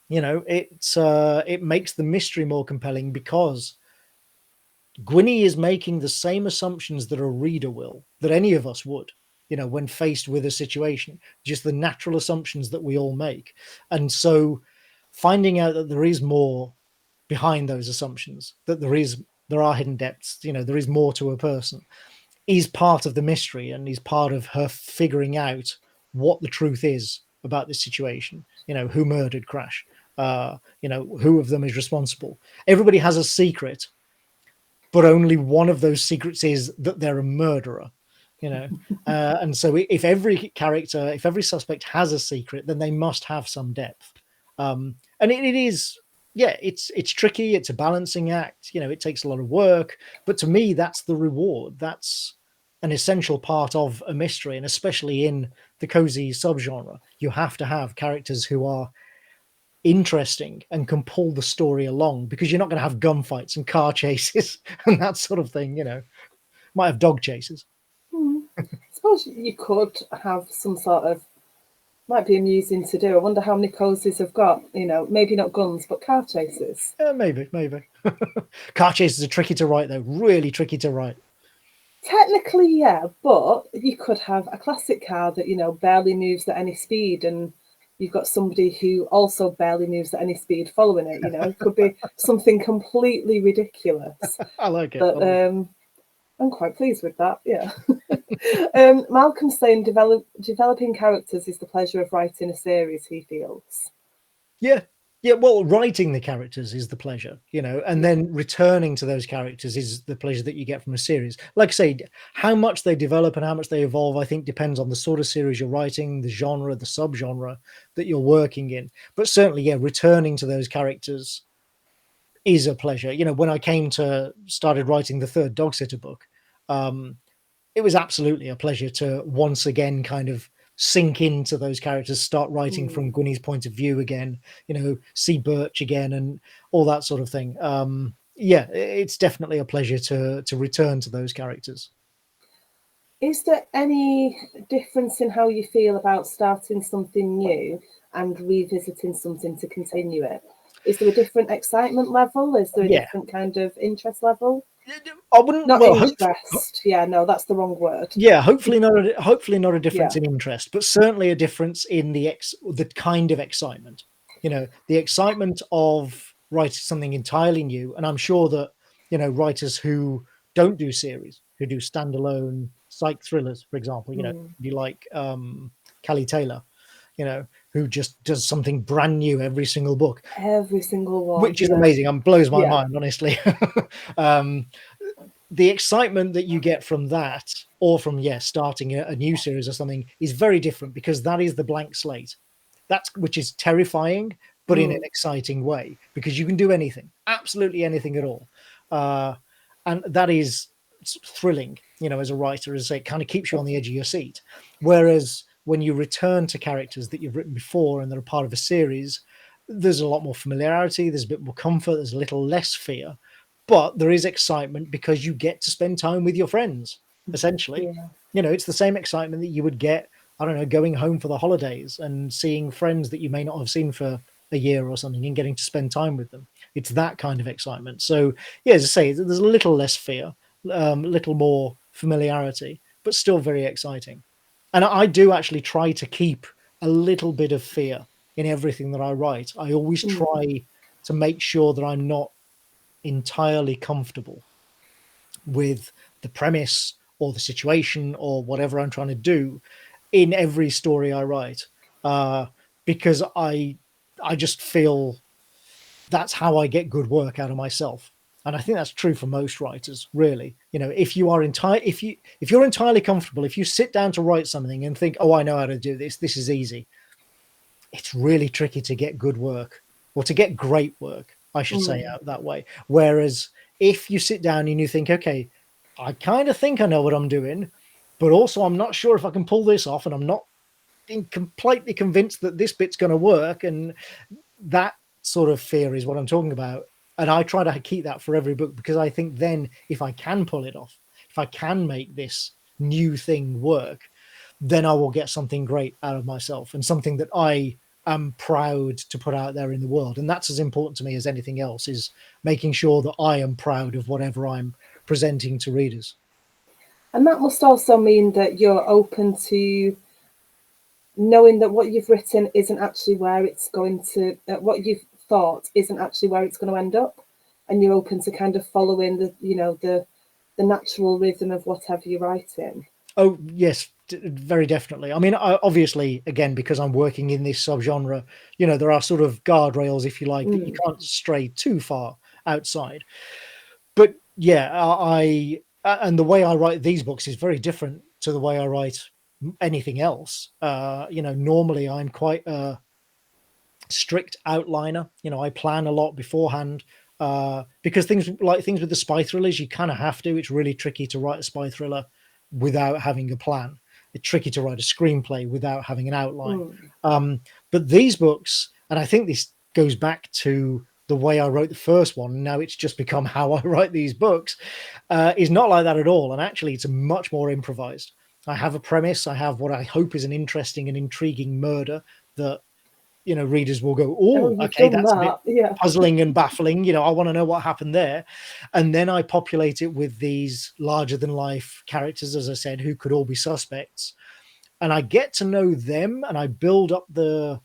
It makes the mystery more compelling because Gwynny is making the same assumptions that a reader will, that any of us would, when faced with a situation, just the natural assumptions that we all make. And so finding out that there is more behind those assumptions, that there are hidden depths, there is more to a person, is part of the mystery, and is part of her figuring out what the truth is about this situation. Who murdered Crash? Who of them is responsible? Everybody has a secret, but only one of those secrets is that they're a murderer. And so if every suspect has a secret, then they must have some depth. And it is, yeah, it's tricky. It's a balancing act. It takes a lot of work, but to me, that's the reward. That's an essential part of a mystery, and especially in the cozy subgenre, you have to have characters who are interesting and can pull the story along, because you're not going to have gunfights and car chases and that sort of thing. Might have dog chases. I suppose you could have some sort of, might be amusing to do. I wonder how many cozies have got, maybe not guns, but car chases. Maybe. Car chases are tricky to write, though. Really tricky to write. Technically, yeah, but you could have a classic car that, barely moves at any speed, and you've got somebody who also barely moves at any speed following it. It could be something completely ridiculous. I like it. But I'm quite pleased with that, yeah. Malcolm's saying developing characters is the pleasure of writing a series, he feels. Yeah, well, writing the characters is the pleasure, and then returning to those characters is the pleasure that you get from a series. Like I say, how much they develop and how much they evolve, I think, depends on the sort of series you're writing, the genre, the subgenre that you're working in. But certainly, yeah, returning to those characters is a pleasure. When I started writing the third Dog Sitter book, it was absolutely a pleasure to once again kind of sink into those characters, start writing from Gwynny's point of view again, see Birch again and all that sort of thing. Yeah, it's definitely a pleasure to return to those characters. Is there any difference in how you feel about starting something new and revisiting something to continue it? Is there a different excitement level? Is there a different kind of interest level? I wouldn't. Not interest. Yeah, no, that's the wrong word. Yeah, hopefully not a difference in interest, but certainly a difference in the kind of excitement. The excitement of writing something entirely new. And I'm sure that writers who don't do series, who do standalone psych thrillers, for example, you like Callie Taylor, who just does something brand new every single book, every single one, which is amazing. And blows my mind, honestly. The excitement that you get from that, or from starting a new series or something, is very different, because that is the blank slate. Which is terrifying, but in an exciting way, because you can do anything, absolutely anything at all, and that is thrilling. As a writer, as it kind of keeps you on the edge of your seat. Whereas when you return to characters that you've written before and they're a part of a series, there's a lot more familiarity, there's a bit more comfort, there's a little less fear. But there is excitement because you get to spend time with your friends, essentially. It's the same excitement that you would get, I don't know, going home for the holidays and seeing friends that you may not have seen for a year or something and getting to spend time with them. It's that kind of excitement. So, yeah, as I say, there's a little less fear, a little more familiarity, but still very exciting. And I do actually try to keep a little bit of fear in everything that I write. I always try to make sure that I'm not entirely comfortable with the premise or the situation or whatever I'm trying to do in every story I write, because I just feel that's how I get good work out of myself. And I think that's true for most writers, really. If you're entirely comfortable, if you sit down to write something and think, oh, I know how to do this, this is easy, it's really tricky to get good work, or to get great work, I should say, out that way. Whereas if you sit down and you think, okay, I kind of think I know what I'm doing, but also I'm not sure if I can pull this off, and I'm not completely convinced that this bit's going to work, and that sort of fear is what I'm talking about. And I try to keep that for every book, because I think then if I can pull it off, if I can make this new thing work, then I will get something great out of myself, and something that I am proud to put out there in the world. And that's as important to me as anything else, is making sure that I am proud of whatever I'm presenting to readers. And that must also mean that you're open to knowing that what you've written isn't actually where it's going to, what you've thought isn't actually where it's going to end up, and you're open to kind of following the natural rhythm of whatever you're writing. Oh yes, very definitely. I mean, obviously, again, because I'm working in this subgenre, there are sort of guardrails, if you like, that you can't stray too far outside. But yeah, and the way I write these books is very different to the way I write anything else. Normally I'm quite a strict outliner. I plan a lot beforehand, because things with the spy thrillers, you kind of have to. It's really tricky to write a spy thriller without having a plan. It's tricky to write a screenplay without having an outline. But these books, and I think this goes back to the way I wrote the first one, now it's just become how I write these books, is not like that at all. And actually, it's much more improvised. I have a premise. I have what I hope is an interesting and intriguing murder that readers will go, oh, You've okay, done that's a bit that, yeah. puzzling and baffling. I want to know what happened there. And then I populate it with these larger than life characters, as I said, who could all be suspects. And I get to know them, and I build up the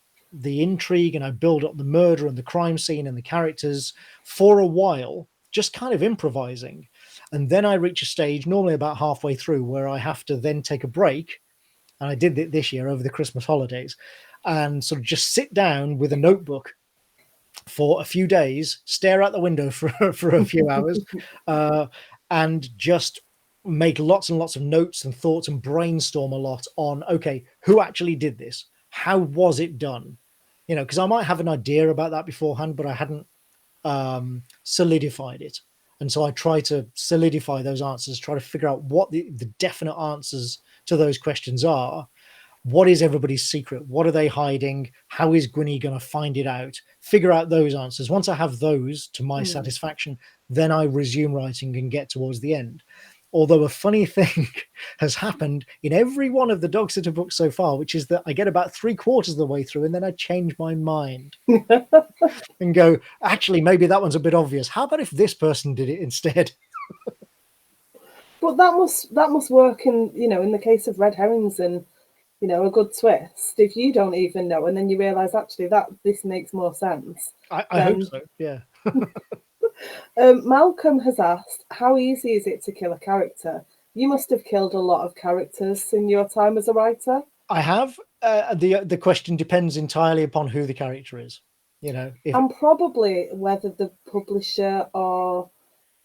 intrigue, and I build up the murder and the crime scene and the characters for a while, just kind of improvising. And then I reach a stage, normally about halfway through, where I have to then take a break. And I did it this year over the Christmas holidays, and sort of just sit down with a notebook for a few days, stare out the window for a few hours, and just make lots and lots of notes and thoughts and brainstorm a lot on, okay, who actually did this? How was it done? Because I might have an idea about that beforehand, but I hadn't solidified it. And so I try to solidify those answers, try to figure out what the definite answers to those questions are. What is everybody's secret? What are they hiding? How is Gwynny going to find it out? Figure out those answers. Once I have those to my satisfaction, then I resume writing and get towards the end. Although a funny thing has happened in every one of the Dog Sitter books so far, which is that I get about 3/4 of the way through and then I change my mind and go, actually, maybe that one's a bit obvious. How about if this person did it instead? But that must work in the case of red herrings and a good twist. If you don't even know, and then you realise actually that this makes more sense. I hope so. Yeah. Malcolm has asked, how easy is it to kill a character? You must have killed a lot of characters in your time as a writer. I have. The question depends entirely upon who the character is. And probably whether the publisher or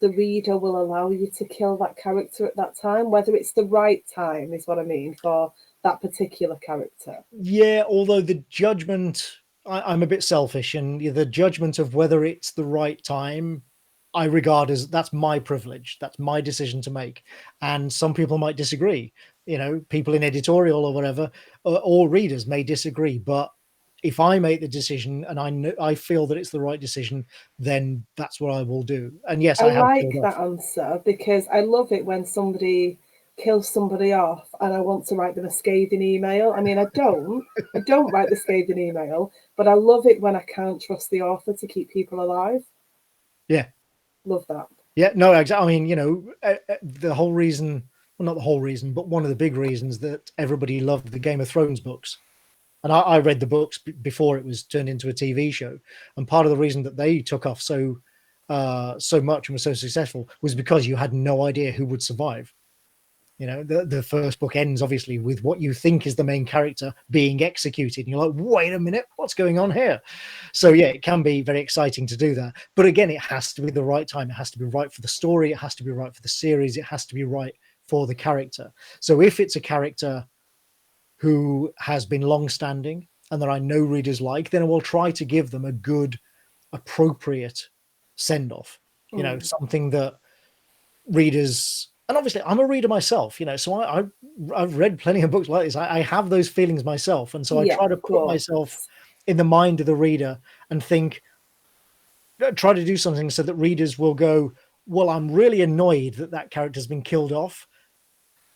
the reader will allow you to kill that character at that time, whether it's the right time is what I mean for that particular character. Yeah, although the judgment, I'm a bit selfish, and the judgment of whether it's the right time, I regard as that's my privilege. That's my decision to make. And some people might disagree. People in editorial or whatever, or readers may disagree. But if I make the decision and I feel that it's the right decision, then that's what I will do. And yes, I have like that answer, because I love it when somebody kills somebody off and I want to write them a scathing email. I mean, I don't write the scathing email, but I love it when I can't trust the author to keep people alive. Yeah. Love that. Yeah, no, exactly. I mean, the whole reason, well, not the whole reason, but one of the big reasons that everybody loved the Game of Thrones books. And I read the books before it was turned into a TV show. And part of the reason that they took off so much and were so successful was because you had no idea who would survive. The first book ends obviously with what you think is the main character being executed. And you're like, wait a minute, what's going on here? So yeah, it can be very exciting to do that. But again, it has to be the right time. It has to be right for the story. It has to be right for the series. It has to be right for the character. So if it's a character who has been long-standing and that I know readers like, then I will try to give them a good, appropriate send-off. Something that readers, and obviously I'm a reader myself, so I've read plenty of books like this. I have those feelings myself, and so I try to put myself in the mind of the reader and try to do something so that readers will go, well, I'm really annoyed that character's been killed off,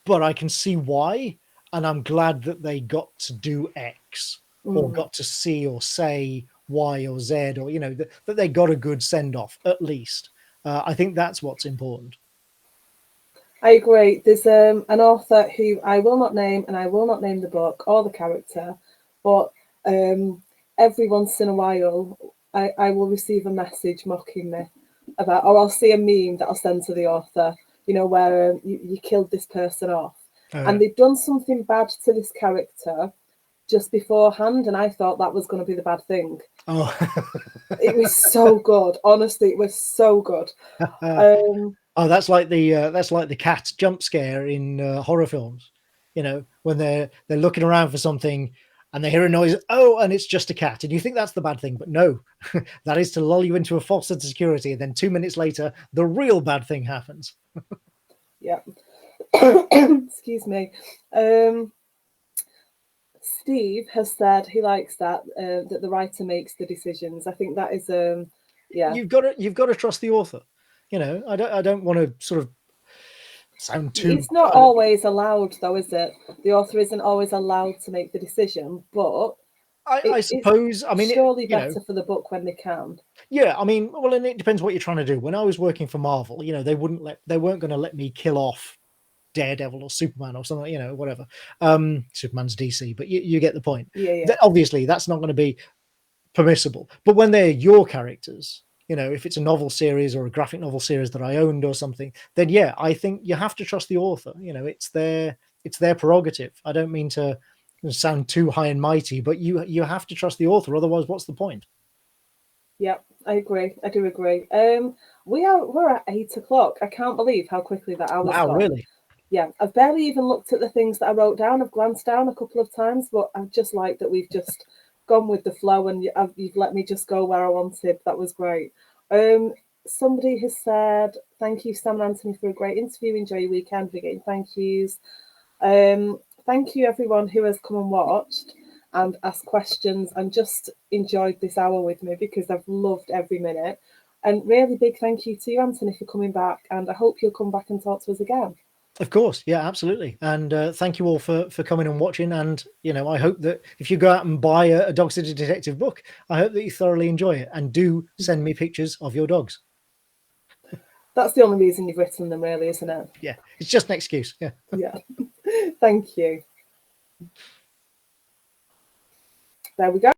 but I can see why. And I'm glad that they got to do X or got to see or say Y or Z, or, that they got a good send off, at least. I think that's what's important. I agree. There's an author who I will not name, and I will not name the book or the character, but every once in a while, I will receive a message mocking me about, or I'll see a meme that I'll send to the author, you know, where you killed this person off. Oh, And yeah. they've done something bad to this character just beforehand, and I thought that was going to be the bad thing. Oh. It was so good. Honestly, it was so good. Oh, that's like the cat jump scare in horror films. You know, when they're looking around for something and they hear a noise, oh, and it's just a cat, and you think that's the bad thing, but no, that is to lull you into a false sense of security, and then 2 minutes later, the real bad thing happens. Yeah. Excuse me. Steve has said he likes that that the writer makes the decisions. I think that is yeah. You've got to trust the author. You know, I don't want to sort of sound too. It's not always allowed, though, is it? The author isn't always allowed to make the decision, but I suppose. I mean, surely better for the book when they can. Yeah, I mean, well, and it depends what you're trying to do. When I was working for Marvel, you know, they weren't going to let me kill off Daredevil or Superman or something, you know, whatever. Superman's DC, but you get the point. Yeah. Obviously, that's not going to be permissible. But when they're your characters, you know, if it's a novel series or a graphic novel series that I owned or something, then yeah, I think you have to trust the author. You know, it's their prerogative. I don't mean to sound too high and mighty, but you have to trust the author. Otherwise, what's the point? Yeah, I agree. I do agree. We're at 8 o'clock. I can't believe how quickly that hour's Wow, gone. really? Yeah, I've barely even looked at the things that I wrote down. I've glanced down a couple of times, but I just like that we've just gone with the flow, and you've let me just go where I wanted. That was great. Somebody has said, "Thank you, Sam and Antony, for a great interview. Enjoy your weekend." We're getting thank yous. Thank you, everyone who has come and watched and asked questions and just enjoyed this hour with me, because I've loved every minute. And really big thank you to you, Antony, for coming back. And I hope you'll come back and talk to us again. Of course, yeah, absolutely. And thank you all for coming and watching. And you know, I hope that if you go out and buy a Dog City Detective book, I hope that you thoroughly enjoy it, and do send me pictures of your dogs. That's the only reason you've written them, really, isn't it? Yeah, it's just an excuse. Yeah. Yeah. Thank you. There we go.